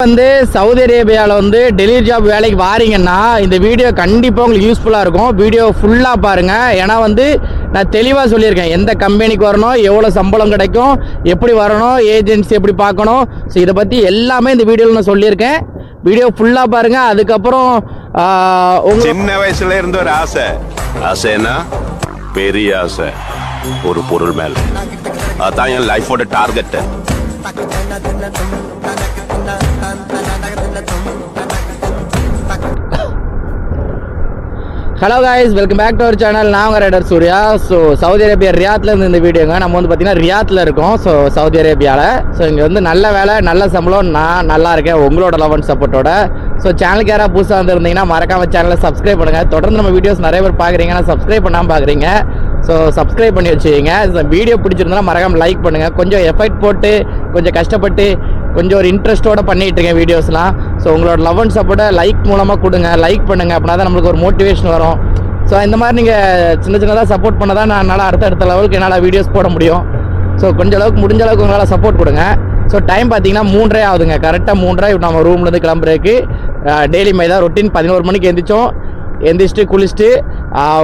வந்து சவுதி அரேபியாவில் வந்து டெலிவரி ஜாப் வேலைக்கு வாரீங்கன்னா இந்த வீடியோ கண்டிப்பாக உங்களுக்கு யூஸ்ஃபுல்லாக இருக்கும். வீடியோ ஃபுல்லாக பாருங்கள். ஏன்னா வந்து நான் தெளிவாக சொல்லியிருக்கேன் எந்த கம்பெனிக்கு வரணும், எவ்வளோ சம்பளம் கிடைக்கும், எப்படி வரணும், ஏஜென்சி எப்படி பார்க்கணும். ஸோ இதை பற்றி எல்லாமே இந்த வீடியோவில் நான் சொல்லியிருக்கேன். வீடியோ ஃபுல்லாக பாருங்கள். அதுக்கப்புறம் சின்ன வயசுல இருந்த ஒரு ஆசைன்னா பெரிய ஆசை ஒரு பொருள் மேல. அதான் என் லைஃபோட target. Hello guys, welcome back to our channel. நான் உங்கள் rider Surya. So Saudi Arabia ரியாத்லேருந்து இந்த வீடியோங்க. நம்ம வந்து பார்த்திங்கன்னா ரியாத்தில் இருக்கோம். ஸோ சவுதி அரேபியாவில். ஸோ இங்கே வந்து நல்ல வேலை, நல்ல சம்பளம். நான் நல்லா இருக்கேன் உங்களோட லவ் அண்ட் சப்போர்ட்டோட. ஸோ சேனலுக்கு யாராவது புதுசாக வந்துருந்தீங்கன்னா மறக்காமல் சேனலை சப்ஸ்கிரைப் பண்ணுங்கள். தொடர்ந்து நம்ம வீடியோஸ் நிறைய பேர் பார்க்குறீங்கன்னா சப்ஸ்கிரைப் பண்ணாமல் பார்க்குறீங்க. ஸோ சப்ஸ்கிரைப் பண்ணி வச்சுக்கிங்க. வீடியோ பிடிச்சிருந்தாலும் மறக்காமல் லைக் பண்ணுங்கள். கொஞ்சம் எஃபெக்ட் போட்டு, கொஞ்சம் கஷ்டப்பட்டு, கொஞ்சம் ஒரு இன்ட்ரெஸ்ட்டோடு பண்ணிகிட்ருக்கேன் வீடியோஸ்லாம். ஸோ உங்களோட லவ் அண்ட் சப்போர்ட்டை லைக் மூலமாக கொடுங்க, லைக் பண்ணுங்கள். அப்படின்னா தான் நம்மளுக்கு ஒரு மோட்டிவேஷன் வரும். ஸோ இந்த மாதிரி நீங்கள் சின்னதாக சப்போர்ட் பண்ண தான் நான் என்னால் அடுத்த லெவலுக்கு என்னால் வீடியோஸ் போட முடியும். ஸோ கொஞ்சம் அளவுக்கு முடிஞ்ச அளவுக்கு உங்களால் சப்போர்ட் கொடுங்க. ஸோ டைம் பார்த்தீங்கன்னா 3:30 ஆகுதுங்க. கரெக்டாக 3:30 இப்போ நம்ம ரூம்லேருந்து கிளம்புறதுக்கு. டெய்லி மாதிரி தான் ரொட்டீன். 11 மணிக்கு எந்திரிச்சிட்டு குளிச்சுட்டு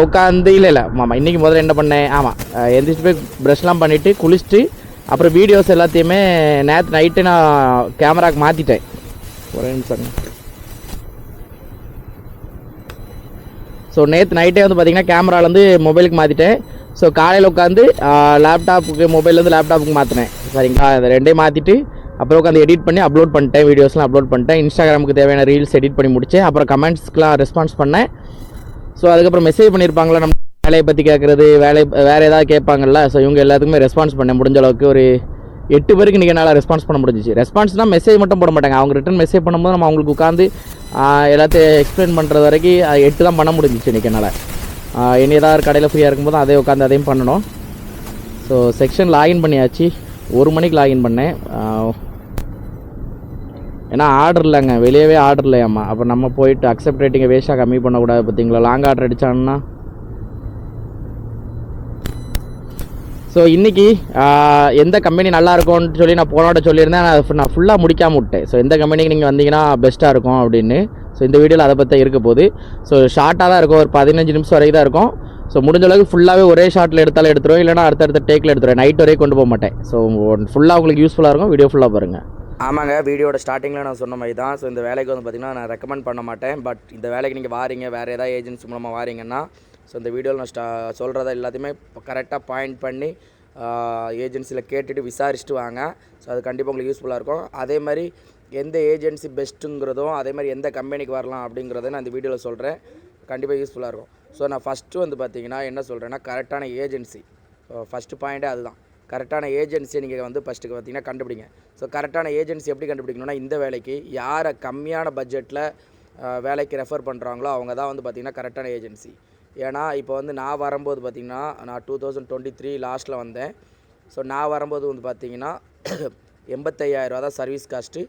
உட்காந்து இல்லை ஆமாம் இன்றைக்கி முதல்ல என்ன பண்ணேன், ஆமாம் எந்திரிச்சிட்டு போய் ப்ரஷ்லாம் பண்ணிவிட்டு குளிச்சுட்டு அப்புறம் வீடியோஸ் எல்லாத்தையுமே நேற்று நைட்டு நான் கேமராவுக்கு மாற்றிட்டேன். ஒரே நிமிஷம். ஸோ நேற்று நைட்டே வந்து பார்த்திங்கன்னா கேமராலேருந்து மொபைலுக்கு மாற்றிட்டேன். ஸோ காலையில் உட்காந்து லேப்டாப்புக்கு, மொபைல்லேருந்து லேப்டாப்புக்கு மாற்றினேன். சரிங்களா, அதை ரெண்டையும் மாற்றிட்டு அப்புறம் உட்காந்து எடிட் பண்ணி அப்லோட் பண்ணிட்டேன். வீடியோஸ்லாம் அப்லோட் பண்ணிட்டேன். இன்ஸ்டாகிராமுக்கு தேவையான ரீல்ஸ் எடிட் பண்ணி முடித்தேன். அப்புறம் கமெண்ட்ஸ்க்குலாம் ரெஸ்பான்ஸ் பண்ணேன். ஸோ அதுக்கப்புறம் மெசேஜ் பண்ணியிருப்பாங்களா நம்ம வேலையை பற்றி கேட்குறது, வேறு ஏதாவது கேட்பாங்கள்ல. ஸோ இவங்க எல்லாத்துக்குமே ரெஸ்பான்ஸ் பண்ணேன். முடிஞ்ச அளவுக்கு ஒரு 8 பேருக்கு இன்றைக்கி என்னால் ரெஸ்பான்ஸ் பண்ண முடிஞ்சிச்சு. ரெஸ்பான்ஸ்னால் மெசேஜ் மட்டும் போட மாட்டாங்க. அவங்க ரிட்டன் மெசேஜ் பண்ணும்போது நம்ம அவங்களுக்கு உட்காந்து எல்லாத்தையும் எக்ஸ்பிளைன் பண்ணுறது வரைக்கும் 8 தான் பண்ண முடிஞ்சிச்சு இன்றைக்கி என்னால். இனி ஏதாவது கடையில் ஃப்ரீயாக இருக்கும்போது அதே உட்காந்து அதையும் பண்ணணும். ஸோ செக்ஷன் லாகின் பண்ணியாச்சு. 1 மணிக்கு லாகின் பண்ணேன். ஏன்னா ஆர்டர் இல்லைங்க, வெளியவே ஆர்டர் இல்லையாம்மா. அப்போ நம்ம போயிட்டு அக்செப்ட் ரேட்டிங்கை வேஸ்ட்டாக கம்மி பண்ணக்கூடாது. பார்த்தீங்களா, லாங் ஆர்டர் அடித்தான்னா. ஸோ இன்றைக்கி எந்த கம்பெனி நல்லா இருக்கும்னு சொல்லி நான் போனோட சொல்லியிருந்தேன். நான் ஃபுல்லாக முடிக்காமல் விட்டேன். ஸோ எந்த கம்பெனிக்கு நீங்கள் வந்தீங்கன்னா பெஸ்ட்டாக இருக்கும் அப்படின்னு. ஸோ இந்த வீடியோவில் அதை பற்றி இருக்க போகுது. ஸோ ஷார்ட்டாக தான் இருக்கும், ஒரு 15 நிமிஷம் வரைக்கும் தான் இருக்கும். ஸோ முடிஞ்ச அளவுக்கு ஃபுல்லாகவே ஒரே ஷார்ட்டில் எடுத்தாலும் எடுத்துருவோம், இல்லைனா அடுத்தடுத்த டேக்கில் எடுத்துருவேன். நைட் வரைக்கும் கொண்டு போக மாட்டேன். ஸோ ஃபுல்லாக உங்களுக்கு யூஸ்ஃபுல்லாக இருக்கும். வீடியோ ஃபுல்லாக பாருங்கள். ஆமாங்க, வீடியோட ஸ்டார்டிங்கில் நான் சொன்ன மாதிரி தான். ஸோ இந்த வேலைக்கு வந்து பார்த்திங்கன்னா நான் ரெக்கமெண்ட் பண்ண மாட்டேன். பட் இந்த வேலைக்கு நீங்கள் வாரீங்க, வேறு ஏதாவது ஏஜென்சி மூலமாக வாரீங்கன்னா, ஸோ இந்த வீடியோவில் நான் சொல்கிறத எல்லாத்தையுமே கரெக்டாக பாயிண்ட் பண்ணி ஏஜென்சியில் கேட்டுட்டு விசாரிச்சுட்டு வாங்க. ஸோ அது கண்டிப்பாக உங்களுக்கு யூஸ்ஃபுல்லாக இருக்கும். அதே மாதிரி எந்த ஏஜென்சி பெஸ்ட்டுங்கிறதும், அதே மாதிரி எந்த கம்பெனிக்கு வரலாம் அப்படிங்கிறத நான் இந்த வீடியோவில் சொல்கிறேன். கண்டிப்பாக யூஸ்ஃபுல்லாக இருக்கும். ஸோ நான் ஃபஸ்ட்டு வந்து பார்த்திங்கன்னா என்ன சொல்கிறேன்னா, கரெக்டான ஏஜென்சி. ஃபஸ்ட்டு பாயிண்ட்டே அதுதான். கரெக்டான ஏஜென்சியை நீங்கள் வந்து ஃபஸ்ட்டுக்கு பார்த்திங்கன்னா கண்டுபிடிங்க. ஸோ கரெக்டான ஏஜென்சி எப்படி கண்டுபிடிக்கணும்னா, இந்த வேலைக்கு யாரை கம்மியான பட்ஜெட்டில் வேலைக்கு ரெஃபர் பண்ணுறாங்களோ அவங்க தான் வந்து பார்த்திங்கன்னா கரெக்டான ஏஜென்சி. ஏன்னா இப்போ வந்து நான் வரும்போது பார்த்திங்கன்னா நான் 2023 லாஸ்ட்டில் வந்தேன். ஸோ நான் வரும்போது வந்து பார்த்திங்கன்னா 85,000 தான் சர்வீஸ் காஸ்ட்டு,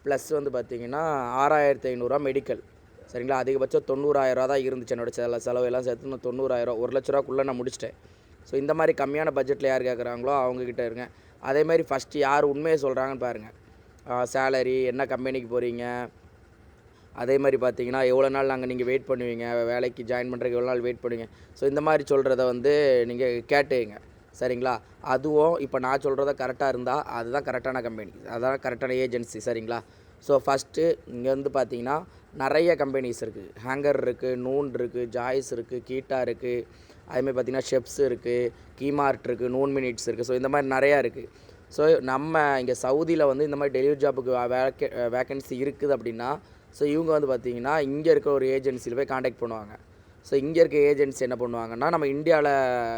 ப்ளஸ் வந்து பார்த்திங்கன்னா 6,500 மெடிக்கல். சரிங்களா, அதிகபட்சம் 90,000 தான் இருந்துச்சு. என்னோடய செலவு எல்லாம் சேர்த்து நான் 90,000, 1 லட்ச ரூபாக்குள்ளே நான் முடிச்சிட்டேன். ஸோ இந்த மாதிரி கம்மியான பட்ஜெட்டில் யார் கேட்குறாங்களோ அவங்கக்கிட்ட இருங்க. அதேமாதிரி ஃபஸ்ட்டு யார் உண்மையை சொல்கிறாங்கன்னு பாருங்கள். சேலரி, என்ன கம்பெனிக்கு போகிறீங்க, அதே மாதிரி பார்த்தீங்கன்னா எவ்வளோ நாள் நீங்கள் வெயிட் பண்ணுவீங்க, வேலைக்கு ஜாயின் பண்ணுறதுக்கு எவ்வளோ நாள் வெயிட் பண்ணுவீங்க. ஸோ இந்த மாதிரி சொல்கிறத வந்து நீங்கள் கேட்டுங்க. சரிங்களா, அதுவும் இப்போ நான் சொல்கிறத கரெக்டாக இருந்தால் அதுதான் கரெக்டான கம்பெனி, அதுதான் கரெக்டான ஏஜென்சி. சரிங்களா, ஸோ ஃபஸ்ட்டு இங்கே வந்து பார்த்தீங்கன்னா நிறைய கம்பெனிஸ் இருக்குது. ஹேங்கர் இருக்குது, நூன் இருக்குது, ஜாய்ஸ் இருக்குது, கீட்டா இருக்குது, அதுமாதிரி பார்த்திங்கன்னா ஷெப்ஸ் இருக்குது, கீமார்ட் இருக்குது, நூன் மினிட்ஸ் இருக்குது. ஸோ இந்த மாதிரி நிறையா இருக்குது. ஸோ நம்ம இங்கே சவுதியில் வந்து இந்த மாதிரி டெலிவரி ஜாப்புக்கு வேக்கன்சி இருக்குது அப்படின்னா, ஸோ இவங்க வந்து பார்த்திங்கன்னா இங்கே இருக்க ஒரு ஏஜென்சியில் போய் காண்டாக்ட் பண்ணுவாங்க. ஸோ இங்கே இருக்க ஏஜென்சி என்ன பண்ணுவாங்கன்னா, நம்ம இந்தியாவில்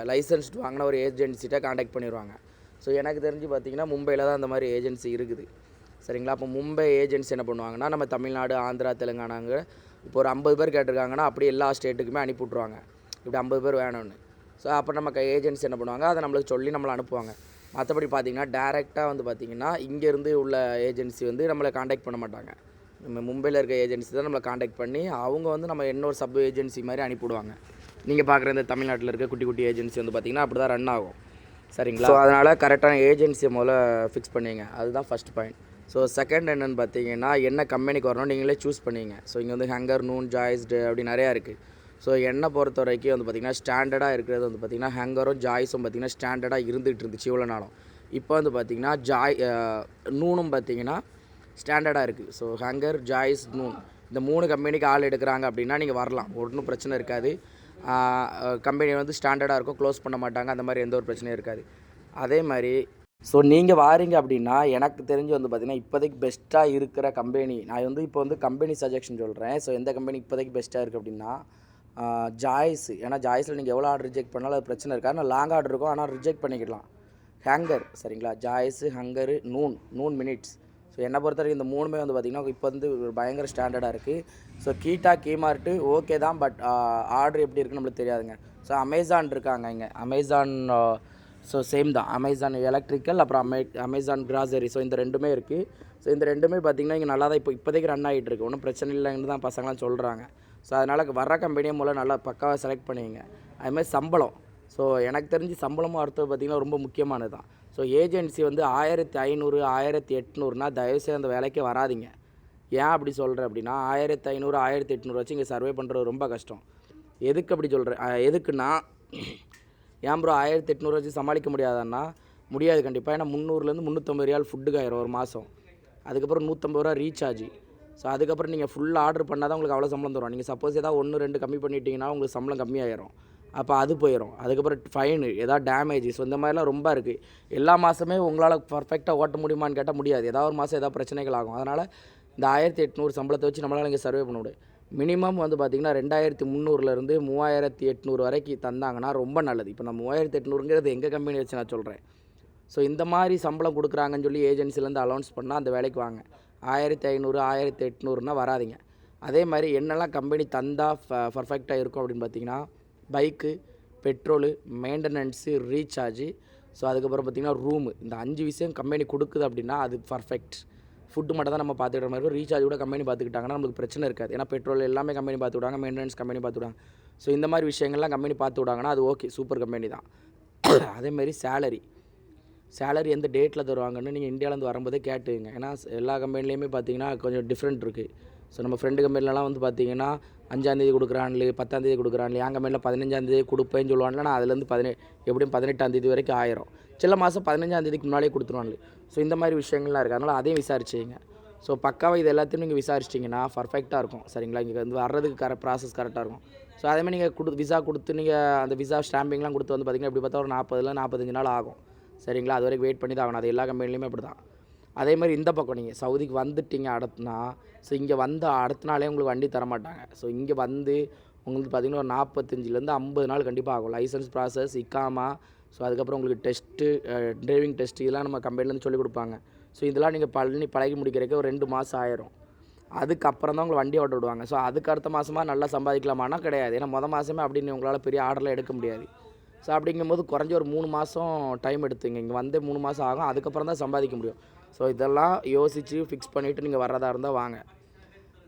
லைசன்ஸ்டு வாங்கின ஒரு ஏஜென்சிகிட்ட காண்டாக்ட் பண்ணிடுவாங்க. ஸோ எனக்கு தெரிஞ்சு பார்த்திங்கன்னா மும்பையில் தான் அந்த மாதிரி ஏஜென்சி இருக்குது. சரிங்களா, அப்போ மும்பை ஏஜென்சி என்ன பண்ணுவாங்கன்னா, நம்ம தமிழ்நாடு, ஆந்திரா, தெலுங்கானாங்க இப்போ ஒரு 50 பேர் கேட்டிருக்காங்கன்னா அப்படியே எல்லா ஸ்டேட்டுக்குமே அனுப்பி விட்ருவாங்க. இப்படி 50 பேர் வேணும்னு. ஸோ அப்போ நம்ம ஏஜென்சி என்ன பண்ணுவாங்க, அதை நம்மளுக்கு சொல்லி நம்மளை அனுப்புவாங்க. மற்றபடி பார்த்திங்கன்னா டேரெக்டாக வந்து பார்த்திங்கன்னா இங்கேருந்து உள்ள ஏஜென்சி வந்து நம்மளை காண்டாக்ட் பண்ண மாட்டாங்க. நம்ம மும்பையில் இருக்க ஏஜென்சி தான் நம்மளை காண்டாக்ட் பண்ணி அவங்க வந்து நம்ம இன்னொரு சப் ஏஜென்சி மாதிரி அனுப்பிவிடுவாங்க. நீங்கள் பார்க்குற இந்த தமிழ்நாட்டில் இருக்க குட்டி குட்டி ஏஜென்சி வந்து பார்த்திங்கன்னா அப்படி தான் ரன் ஆகும். சரிங்களா, ஸோ அதனால் கரெக்டான ஏஜென்சியை முதல்ல ஃபிக்ஸ் பண்ணிங்க. அதுதான் ஃபஸ்ட் பாயிண்ட். ஸோ செகண்ட் என்னென்னு பார்த்தீங்கன்னா என்ன கம்பெனிக்கு வரணும் நீங்களே சூஸ் பண்ணிங்க. ஸோ இங்கே வந்து ஹங்கர், நூன், ஜாய்ஸ்டு அப்படி நிறையா இருக்குது. ஸோ என்னை பொறுத்த வரைக்கும் வந்து பார்த்திங்கன்னா ஸ்டாண்டர்டாக இருக்கிறது வந்து பார்த்திங்கன்னா ஹங்கரும் ஜாய்ஸும் பார்த்திங்கன்னா ஸ்டாண்டர்டாக இருந்துகிட்டு இருந்துச்சு இவ்வளோ நாளும். இப்போ வந்து பார்த்திங்கன்னா நூனும் பார்த்திங்கன்னா ஸ்டாண்டர்டாக இருக்குது. ஸோ ஹங்கர், ஜாய்ஸ், நூன் இந்த 3 கம்பெனிக்கு ஆள் எடுக்கிறாங்க அப்படின்னா நீங்கள் வரலாம், ஒன்றும் பிரச்சனை இருக்காது. கம்பெனி வந்து ஸ்டாண்டர்டாக இருக்கும், க்ளோஸ் பண்ண மாட்டாங்க, அந்த மாதிரி எந்த ஒரு பிரச்சனையும் இருக்காது. அதே மாதிரி ஸோ நீங்கள் வாரீங்க அப்படின்னா எனக்கு தெரிஞ்சு வந்து பார்த்திங்கன்னா இப்போதைக்கு பெஸ்ட்டாக இருக்கிற கம்பெனி நான் வந்து இப்போ வந்து கம்பெனி சஜெக்ஷன் சொல்கிறேன். ஸோ எந்த கம்பெனி இப்போதைக்கு பெஸ்ட்டாக இருக்குது அப்படின்னா ஜாய்ஸ். ஏன்னா ஜாய்ஸில் நீங்கள் எவ்வளோ ஆர்டர் ரிஜெக்ட் பண்ணாலும் அது பிரச்சனை இருக்காது. ஆனால் லாங் ஆர்டர் இருக்கும், ஆனால் ரிஜெக்ட் பண்ணிக்கலாம். ஹேங்கர் சரிங்களா, ஜாய்ஸு, ஹங்கரு, நூன் மினிட்ஸ். ஸோ என்னை பொறுத்த வரைக்கும் இந்த 3மே வந்து பார்த்திங்கன்னா இப்போ வந்து பயங்கர ஸ்டாண்டர்டாக இருக்குது. ஸோ கீமார்ட்டு ஓகே தான், பட் ஆர்டர் எப்படி இருக்குன்னு நம்மளுக்கு தெரியாதுங்க. ஸோ அமேசான் இருக்காங்க இங்கே, அமேசான் ஸோ சேம் தான், அமேசான் எலக்ட்ரிக்கல், அப்புறம் அமேசான் கிராசரி. ஸோ இந்த 2மே இருக்குது. ஸோ இந்த 2மே பார்த்திங்கன்னா இங்கே நல்லா தான் இப்போதைக்கு ரன் ஆகிட்டு இருக்குது, ஒன்றும் பிரச்சனை இல்லைன்னு தான் பசங்களாம் சொல்கிறாங்க. ஸோ அதனால் வர்ற கம்பெனியை மூலம் நல்லா பக்காவாக செலக்ட் பண்ணிங்க. அதுமாதிரி சம்பளம், ஸோ எனக்கு தெரிஞ்சு சம்பளமும் அடுத்தது பார்த்திங்கன்னா ரொம்ப முக்கியமானது தான். ஸோ ஏஜென்சி வந்து 1500 1800னா தயவுசெய்து அந்த வேலைக்கே வராதிங்க. ஏன் அப்படி சொல்கிறேன் அப்படின்னா 1500 1800 வச்சு இங்கே சர்வே பண்ணுறது ரொம்ப கஷ்டம். எதுக்கு அப்படி சொல்கிறேன், எதுக்குன்னா ஏன் ப்ரோ 1800 வச்சு சமாளிக்க முடியாதான்னா முடியாது கண்டிப்பாக. ஏன்னா 300லேருந்து 350 ரியால் ஃபுட்டுக்கு ஆயிரும் ஒரு மாதம். அதுக்கப்புறம் 150 ரூபா ரீசார்ஜ். ஸோ அதுக்கப்புறம் நீங்கள் ஃபுல்லாக ஆர்டர் பண்ணால் தான் உங்களுக்கு அவ்வளோ சம்பளம் தரும். நீங்கள் சப்போஸ் ஏதாவது 1-2 கம்மி பண்ணிட்டீங்கன்னா உங்களுக்கு சம்பளம் கம்மியாயிரும், அப்போ அது போயிடும். அதுக்கப்புறம் ஃபைனு, ஏதாவது டேமேஜ். ஸோ இந்த மாதிரிலாம் ரொம்ப இருக்குது. எல்லா மாதமே உங்களால் பர்ஃபெக்டாக ஓட்ட முடியுமான்னு கேட்டால் முடியாது. ஏதாவது ஒரு மாதம் ஏதாவது பிரச்சனைகள் ஆகும். அதனால் இந்த 1800 சம்பளத்தை வச்சு நம்மளால் இங்கே சர்வே பண்ண முடியும். மினிமம் வந்து பார்த்திங்கன்னா 2300லேருந்து 3800 வரைக்கும் தந்தாங்கன்னா ரொம்ப நல்லது. இப்போ நான் 3800ங்கிறது எங்கள் கம்பெனி வச்சு நான் சொல்கிறேன். ஸோ இந்த மாதிரி சம்பளம் கொடுக்குறாங்கன்னு சொல்லி ஏஜென்சிலேருந்து அலௌன்ஸ் பண்ணால் அந்த வேலைக்கு வாங்க. 1500 1800னா வராதிங்க. அதே மாதிரி என்னெல்லாம் கம்பெனி தந்தால் பர்ஃபெக்டாக இருக்கும் அப்படின்னு பார்த்தீங்கன்னா bike, petrol, maintenance, recharge, so அதுக்கப்புறம் பார்த்திங்கன்னா ரூமு. இந்த 5 விஷயம் கம்பெனி கொடுக்குது அப்படின்னா அது பர்ஃபெக்ட். ஃபுட்டு மட்டும் தான் நம்ம பார்த்துக்கிற மாதிரி இருக்கும். ரீசார்ஜ் கூட கம்பெனி பார்த்துக்கிட்டாங்கன்னா நம்மளுக்கு பிரச்சனை இருக்காது. ஏன்னா பெட்ரோல் எல்லாமே கம்பெனி பார்த்து விடாங்க, மெயின்டெனன்ஸ் கம்பெனி பார்த்து விடாங்க. ஸோ இந்த மாதிரி விஷயங்கள்லாம் கம்பெனி பார்த்து விடாங்கன்னா அது ஓகே, சூப்பர் கம்பெனி தான். அதேமாதிரி சேலரி எந்த டேட்டில் தருவாங்கன்னு நீங்கள் இந்தியாவிலேருந்து வரும்போதே கேட்டுங்க. ஏன்னா எல்லா கம்பெனிலையுமே பார்த்தீங்கன்னா கொஞ்சம் டிஃப்ரெண்ட் இருக்குது. ஸோ நம்ம ஃப்ரெண்டு கம்பெனிலலாம் வந்து பார்த்தீங்கன்னா 5ஆந்தேதி கொடுக்குறான்ல, 10ஆந்தேதி கொடுக்குறான்ல, என் கம்பெனியில் 15ஆந்தேதி கொடுப்பேன்னு சொல்லுவான்ல. நான் அதுலேருந்து எப்படியும் 18ஆந்தேதி வரைக்கும் ஆயிரும். சில மாதம் 15ஆந்தேதிக்கு முன்னாடியே கொடுத்துருவான்ல. ஸோ இந்த மாதிரி விஷயங்கள்லாம் இருக்குது. அதனால் அதையும் விசாரிச்சிங்க. ஸோ பக்காவாக இது எல்லாத்தையும் நீங்கள் விசாரிச்சிட்டிங்கன்னா பர்ஃபெக்டாக இருக்கும் சரிங்களா. இங்கே வந்து வர்றதுக்கு ப்ராசஸ் கரெக்டாக இருக்கும். ஸோ அதேமாதிரி நீங்கள் விசா கொடுத்து நீங்கள் அந்த விசா ஸ்டாம்பிங்லாம் கொடுத்து வந்து பார்த்திங்கன்னா எப்படி பார்த்தா ஒரு 40-45 நாள் ஆகும் சரிங்களா. அது வரைக்கும் வெயிட் பண்ணி தான் ஆகணும். அது எல்லா கம்பெனிலையுமே அப்படி தான். அதேமாதிரி இந்த பக்கம் நீங்கள் சவுதிக்கு வந்துட்டீங்க அடுத்துனா, ஸோ இங்கே வந்து அடுத்த நாளே உங்களுக்கு வண்டி தரமாட்டாங்க. ஸோ இங்கே வந்து உங்களுக்கு பார்த்திங்கன்னா ஒரு 45லேருந்து 50 நாள் கண்டிப்பாக ஆகும். லைசன்ஸ் ப்ராசஸ், இக்காமா, ஸோ அதுக்கப்புறம் உங்களுக்கு டெஸ்ட்டு, டிரைவிங் டெஸ்ட்டு இதெல்லாம் நம்ம கம்பெனிலேருந்து சொல்லிக் கொடுப்பாங்க. ஸோ இதெல்லாம் நீங்கள் பழகி முடிக்கிறதுக்கு ஒரு 2 மாதம் ஆயிரும். அதுக்கப்புறம் தான் உங்களை வண்டி ஓட்ட விடுவாங்க. ஸோ அதுக்கு அடுத்த மாதமாக நல்லா சம்பாதிக்கலாமானா கிடையாது. ஏன்னா மாதமே அப்படின்னு உங்களால் பெரிய ஆர்டர்லாம் எடுக்க முடியாது. ஸோ அப்படிங்கும்போது குறைஞ்ச ஒரு 3 மாதம் டைம் எடுத்துங்க. இங்கே வந்து 3 மாதம் ஆகும், அதுக்கப்புறம் தான் சம்பாதிக்க முடியும். ஸோ இதெல்லாம் யோசித்து ஃபிக்ஸ் பண்ணிவிட்டு நீங்கள் வர்றதா இருந்தால் வாங்க.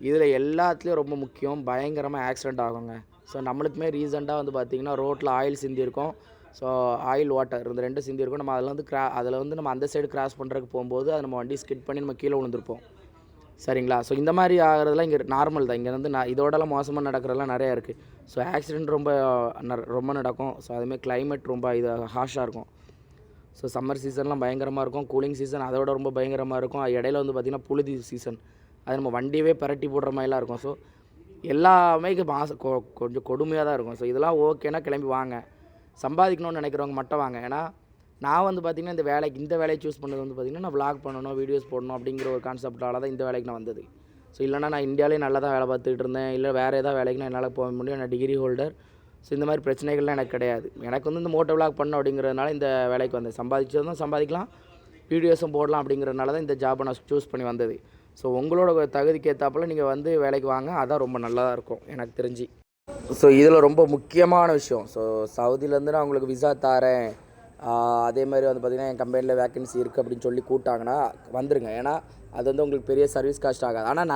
இதில் எல்லாத்துலேயும் ரொம்ப முக்கியம், பயங்கரமாக ஆக்சிடெண்ட் ஆகுங்க. ஸோ நம்மளுக்குமே ரீசெண்டாக வந்து பார்த்திங்கன்னா ரோட்டில் ஆயில் சிந்திருக்கும். ஸோ ஆயில் வாட்டர் இந்த 2 சிந்திருக்கும். நம்ம அதில் வந்து நம்ம அந்த சைடு கிராஸ் பண்ணுறதுக்கு போகும்போது அது நம்ம வண்டி ஸ்கிட் பண்ணி நம்ம கீழே விழுந்திருப்போம் சரிங்களா. ஸோ இந்த மாதிரி ஆகிறதுலாம் இங்கே நார்மல் தான். இங்கே வந்து இதோடலாம் மோசமாக நடக்கிறதுலாம் நிறையா இருக்குது. ஸோ ஆக்சிடெண்ட் ரொம்ப நடக்கும். ஸோ அதுமாதிரி கிளைமேட் ரொம்ப ஹார்ஷாக இருக்கும். ஸோ சம்மர் சீசன்லாம் பயங்கரமாக இருக்கும். கூலிங் சீசன் அதோட ரொம்ப பயங்கரமாக இருக்கும். இடையில வந்து பார்த்திங்கன்னா புழுதி சீசன், அது நம்ம வண்டியவே பரட்டி போடுற மாதிரிலாம் இருக்கும். ஸோ எல்லாமே கொஞ்சம் கொடுமையாக தான் இருக்கும். ஸோ இதெல்லாம் ஓகேனா கிளம்பி வாங்க. சம்பாதிக்கணும்னு நினைக்கிறவங்க மட்டும் வாங்க. ஏன்னா நான் வந்து பார்த்திங்கன்னா இந்த வேலையை சூஸ் பண்ணது வந்து பார்த்திங்கன்னா நான் விளாக் பண்ணணும், வீடியோஸ் போடணும் அப்படிங்கிற ஒரு கான்செப்டால தான் இந்த வேலைக்கு நான் வந்தது. ஸோ இல்லைனா நான் இந்தியாவிலே நல்லா தான் வேலை பார்த்துக்கிட்டு இருந்தேன். இல்லை வேறு ஏதாவது வேலைக்கு நான் என்னால் போக முடியும். நான் டிகிரி ஹோல்டர். ஸோ இந்த மாதிரி பிரச்சனைகள்லாம் எனக்கு கிடையாது. எனக்கு வந்து இந்த மோட்டோ விளாக் பண்ணணும் அப்படிங்கிறதுனால இந்த வேலைக்கு வந்தேன். சம்பாதிச்சதும் சம்பாதிக்கலாம், வீடியோஸும் போடலாம் அப்படிங்கிறதுனால தான் இந்த ஜாப்பை நான் சூஸ் பண்ணி வந்தது. ஸோ உங்களோட தகுதிக்கு ஏற்றாப்புல நீங்கள் வந்து வேலைக்கு வாங்க, அதான் ரொம்ப நல்லதாக இருக்கும் எனக்கு தெரிஞ்சு. ஸோ இதில் ரொம்ப முக்கியமான விஷயம், ஸோ சவுதியிலேருந்து நான் உங்களுக்கு விசா தரேன், அதே மாதிரி வந்து பார்த்திங்கன்னா என் கம்பெனியில் வேக்கன்சி இருக்குது அப்படின்னு சொல்லி கூப்பிட்டாங்கன்னா வந்துடுங்க. ஏன்னா அது வந்து உங்களுக்கு பெரிய சர்வீஸ் காஸ்ட் ஆகாது. ஆனால்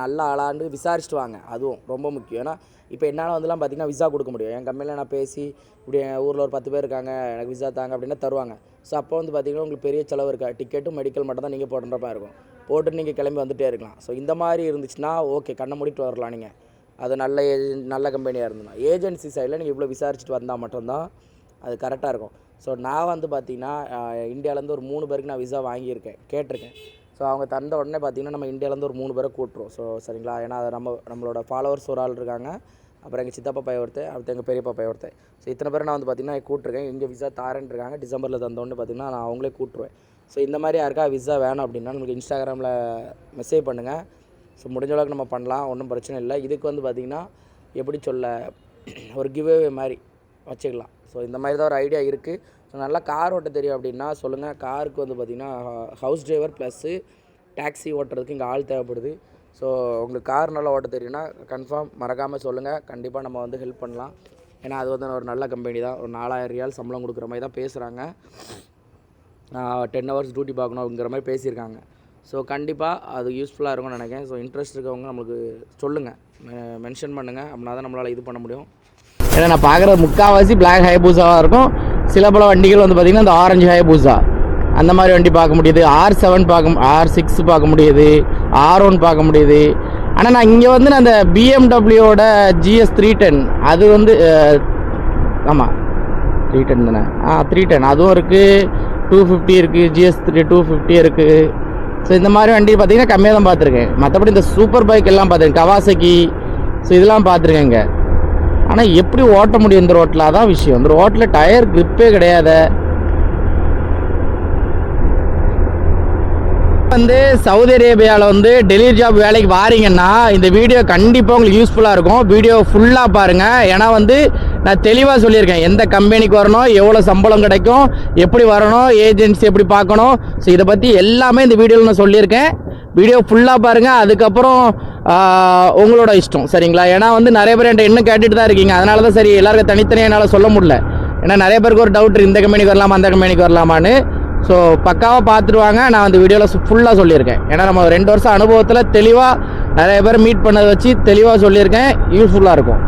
நல்ல ஆளாண்டு விசாரிச்சுட்டு வாங்க, அதுவும் ரொம்ப முக்கியம். ஏன்னா இப்போ என்னால் வந்துலாம் பார்த்திங்கன்னா விசா கொடுக்க முடியும். என் கம்பெனியில் நான் பேசி இப்படி என் ஊரில் ஒரு 10 பேர் இருக்காங்க, எனக்கு விசா தாங்க அப்படின்னா தருவாங்க. ஸோ அப்போ வந்து பார்த்திங்கன்னா உங்களுக்கு பெரிய செலவு இருக்காது. டிக்கெட்டும் மெடிக்கல் மட்டும் தான் நீங்கள் போடுற மாதிரி இருக்கும். போட்டு நீங்கள் கிளம்பி வந்துகிட்டே இருக்கலாம். ஸோ இந்த மாதிரி இருந்துச்சுன்னா ஓகே, கண்ணை மூடிட்டு வரலாம் நீங்கள். அது நல்ல கம்பெனியாக இருந்ததுன்னா. ஏஜென்சி சைடில் நீங்கள் இவ்வளோ விசாரிச்சுட்டு வந்தால் மட்டும்தான் அது கரெக்டாக இருக்கும். ஸோ நான் வந்து பார்த்திங்கன்னா இந்தியாவிலேருந்து ஒரு 3 பேருக்கு நான் விசா வாங்கியிருக்கேன், கேட்டிருக்கேன். ஸோ அவங்க தந்த உடனே பார்த்திங்கன்னா நம்ம இந்தியாவிலேருந்து ஒரு 3 பேரை கூட்டுருவோம். ஸோ சரிங்களா, ஏன்னா அது நம்மளோட ஃபாலோவர்ஸ் ஒரு ஆள் இருக்காங்க, அப்புறம் எங்கள் சித்தப்பா பையன் ஒருத்தர், அடுத்து எங்கள் பெரியப்பா பையன் ஒருத்தர். ஸோ இத்தனை பேர் நான் வந்து பார்த்திங்கன்னா கூப்பிட்ருக்கேன். இங்கே விசா தாரேன்னு இருக்காங்க, டிசம்பரில் தந்தோன்னு பார்த்திங்கன்னா நான் அவங்களே கூப்பிட்ருவேன். ஸோ இந்த மாதிரி யாருக்கா விசா வேணும் அப்படின்னா நமக்கு இன்ஸ்டாகிராமில் மெசேஜ் பண்ணுங்கள். ஸோ முடிஞ்ச அளவுக்கு நம்ம பண்ணலாம், ஒன்றும் பிரச்சனை இல்லை. இதுக்கு வந்து பார்த்திங்கன்னா எப்படி சொல்ல, ஒரு கிவ்அவே மாதிரி வச்சுக்கலாம். ஸோ இந்த மாதிரி தான் ஒரு ஐடியா இருக்குது. ஸோ நல்லா கார் ஓட்ட தெரியும் அப்படின்னா சொல்லுங்கள். காருக்கு வந்து பார்த்திங்கன்னா ஹவுஸ் டிரைவர் ப்ளஸ்ஸு டாக்ஸி ஓட்டுறதுக்கு இங்கே ஆள் தேவைப்படுது. ஸோ உங்களுக்கு கார் நல்லா ஓட்ட தெரியும்னா கன்ஃபார்ம் மறக்காமல் சொல்லுங்கள், கண்டிப்பாக நம்ம வந்து ஹெல்ப் பண்ணலாம். ஏன்னா அது வந்து ஒரு நல்ல கம்பெனி தான். ஒரு 4000 ரியால் சம்பளம் கொடுக்குற மாதிரி தான் பேசுகிறாங்க. 10 ஹவர்ஸ் டியூட்டி பார்க்கணும் அப்படிங்கிற மாதிரி பேசியிருக்காங்க. ஸோ கண்டிப்பாக அது யூஸ்ஃபுல்லாக இருக்கும்னு நினைக்கிறேன். ஸோ இன்ட்ரெஸ்ட் இருக்கவங்க நம்மளுக்கு சொல்லுங்கள், மென்ஷன் பண்ணுங்கள், அப்படின்னா தான் நம்மளால் இது பண்ண முடியும். ஏன்னா நான் பார்க்குறது முக்கால்வாசி பிளாக் ஹயபூசாவாக இருக்கும். சில பல வண்டிகள் வந்து பார்த்திங்கன்னா இந்த ஆரஞ்சு ஹயபூசா அந்த மாதிரி வண்டி பார்க்க முடியுது. R7 R6 பார்க்க முடியுது, R1 பார்க்க முடியுது. ஆனால் நான் இங்கே வந்து நான் அந்த BMWவோட GS 310 அது வந்து ஆமாம் 310 தானே, 310 அதுவும் இருக்குது, 250 இருக்குது, GS 250 இருக்குது. ஸோ இந்த மாதிரி வண்டி பார்த்திங்கன்னா கம்மியாக தான் பார்த்துருக்கேன். மற்றபடி இந்த சூப்பர் பைக் எல்லாம் பார்த்துருக்கேன், கவாசகி. ஸோ இதெல்லாம் பார்த்துருக்கேன் இங்கே. ஆனால் எப்படி ஓட்ட முடியும் இந்த ரோட்டில், அதான் விஷயம். இந்த ரோட்டில் டயர் கிரிப்பே கிடையாது. வந்து சவுதி அரேபியாவில் வந்து டெலிவரி ஜாப் வேலைக்கு வாரீங்கன்னா இந்த வீடியோ கண்டிப்பாக உங்களுக்கு யூஸ்ஃபுல்லாக இருக்கும். வீடியோ ஃபுல்லாக பாருங்கள். ஏன்னா வந்து நான் தெளிவாக சொல்லியிருக்கேன், எந்த கம்பெனிக்கு வரணும், எவ்வளோ சம்பளம் கிடைக்கும், எப்படி வரணும், ஏஜென்சி எப்படி பார்க்கணும். ஸோ இதை பற்றி எல்லாமே இந்த வீடியோவில் நான் சொல்லியிருக்கேன். வீடியோ ஃபுல்லாக பாருங்கள், அதுக்கப்புறம் உங்களோட இஷ்டம், சரிங்களா. ஏன்னா வந்து நிறைய பேர் என்கிட்ட இன்னும் கேட்டுட்டு தான் இருக்கீங்க. அதனால தான் சரி எல்லாருக்கும் தனித்தனியாக என்னால் சொல்ல முடியல. ஏன்னா நிறைய பேருக்கு ஒரு டவுட், இந்த கம்பெனிக்கு வரலாமா அந்த கம்பெனிக்கு வரலாமான்னு. ஸோ பக்காவாக பார்த்துருவாங்க. நான் அந்த வீடியோவில் ஃபுல்லாக சொல்லியிருக்கேன். ஏன்னா நம்ம 2 வருஷம் அனுபவத்தில் தெளிவாக நிறைய பேர் மீட் பண்ணதை வச்சு தெளிவாக சொல்லியிருக்கேன். யூஸ்ஃபுல்லாக இருக்கும்.